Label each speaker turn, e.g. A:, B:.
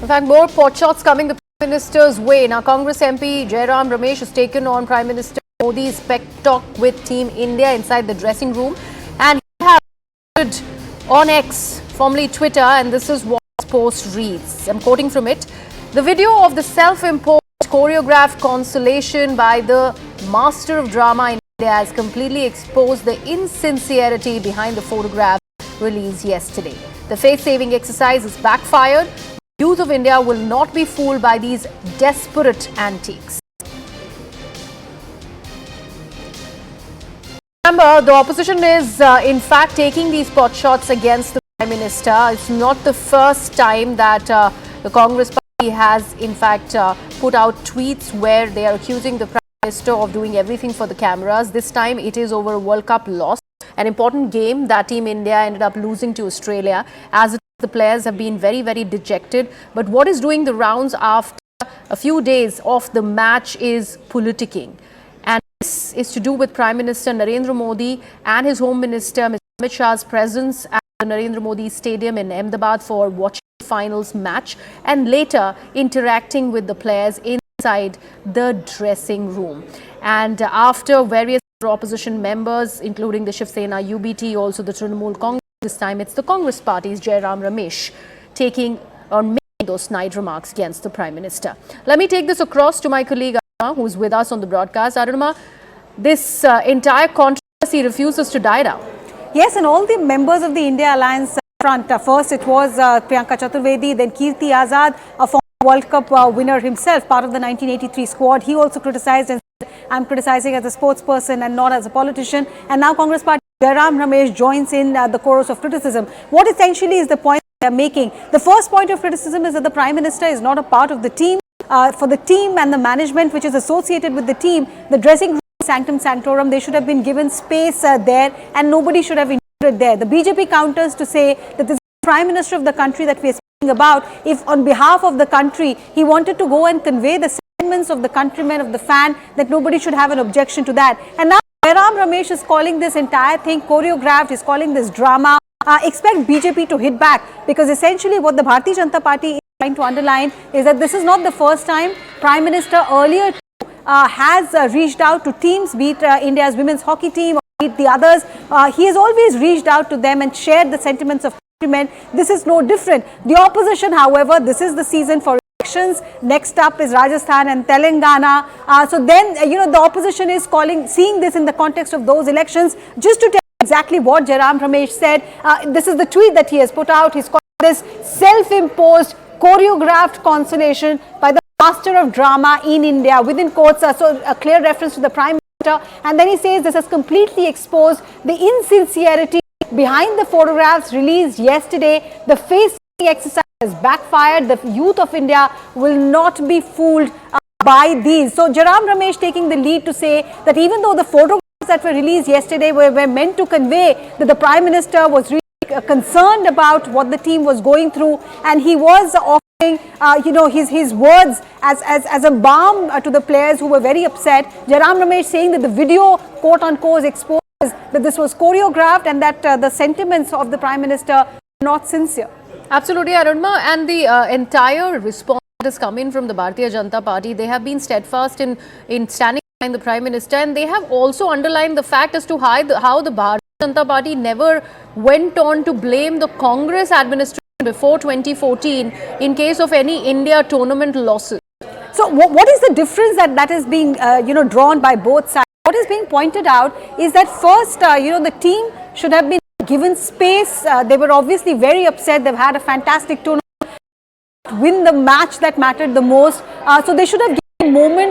A: In fact, more pot shots coming the Prime Minister's way. Now, Congress MP Jairam Ramesh has taken on Prime Minister Modi's pep talk with Team India inside the dressing room. And he has posted on X, formerly Twitter, and this is what his post reads. I'm quoting from it. The video of the self-imposed choreographed consolation by the master of drama in India has completely exposed the insincerity behind the photograph released yesterday. The faith-saving exercise has backfired. The youth of India will not be fooled by these desperate antics. Remember, the opposition is in fact taking these pot shots against the Prime Minister. It's not the first time that the Congress Party has in fact put out tweets where they are accusing the Prime Minister of doing everything for the cameras. This time it is over a World Cup loss, an important game that Team India ended up losing to Australia. As it is, the players have been very, very dejected. But what is doing the rounds after a few days of the match is politicking. And this is to do with Prime Minister Narendra Modi and his Home Minister Mr. Amit Shah's presence at the Narendra Modi Stadium in Ahmedabad for watching the finals match and later interacting with the players inside the dressing room. And after various opposition members, including the Shiv Sena, UBT, also the Trinamool Congress, this time it's the Congress Party's Jairam Ramesh taking or making those snide remarks against the Prime Minister. Let me take this across to my colleague Arunama, who is with us on the broadcast. Arunama, this entire controversy refuses to die down.
B: Yes, and all the members of the India Alliance front. First it was Priyanka Chaturvedi, then Kirti Azad, a former World Cup winner himself, part of the 1983 squad. He also criticized and said, I'm criticizing as a sports person and not as a politician. And now Congress Party Jairam Ramesh joins in the chorus of criticism. What essentially is the point they are making? The first point of criticism is that the Prime Minister is not a part of the team. For the team and the management which is associated with the team, the dressing room, sanctum sanctorum, they should have been given space there and nobody should have intruded there. The BJP counters to say that this is the Prime Minister of the country that we are speaking about. If on behalf of the country he wanted to go and convey the sentiments of the countrymen, of the fan, that nobody should have an objection to that. And now Jairam Ramesh is calling this entire thing choreographed, is calling this drama. Expect BJP to hit back, because essentially what the Bharatiya Janata Party is trying to underline is that this is not the first time. Prime Minister earlier has reached out to teams, be it India's women's hockey team or be it the others. He has always reached out to them and shared the sentiments of countrymen. This is no different. The opposition, however, this is the season for elections. Next up is Rajasthan and Telangana. So then, the opposition is seeing this in the context of those elections. Just to tell exactly what Jairam Ramesh said, this is the tweet that he has put out. He's called this self-imposed choreographed consolation by the master of drama in India, within quotes, so a clear reference to the Prime Minister. And then he says this has completely exposed the insincerity behind the photographs released yesterday. The face-saving exercise has backfired. The youth of India will not be fooled by these. So Jairam Ramesh taking the lead to say that even though the photographs that were released yesterday were meant to convey that the Prime Minister was really concerned about what the team was going through, and he was offering his words as a balm to the players who were very upset. Jairam Ramesh saying that the video, quote unquote, exposes that this was choreographed and that the sentiments of the Prime Minister are not sincere.
A: Absolutely, Arunama, and the entire response that has come in from the Bharatiya Janata Party, they have been steadfast in standing behind the Prime Minister, and they have also underlined the fact as to how the Bharatiya Janata Party never went on to blame the Congress administration before 2014 in case of any India tournament losses.
B: So what is the difference that is being drawn by both sides? What is being pointed out is that first the team should have been given space. They were obviously very upset. They've had a fantastic tournament, win the match that mattered the most. So they should have given a moment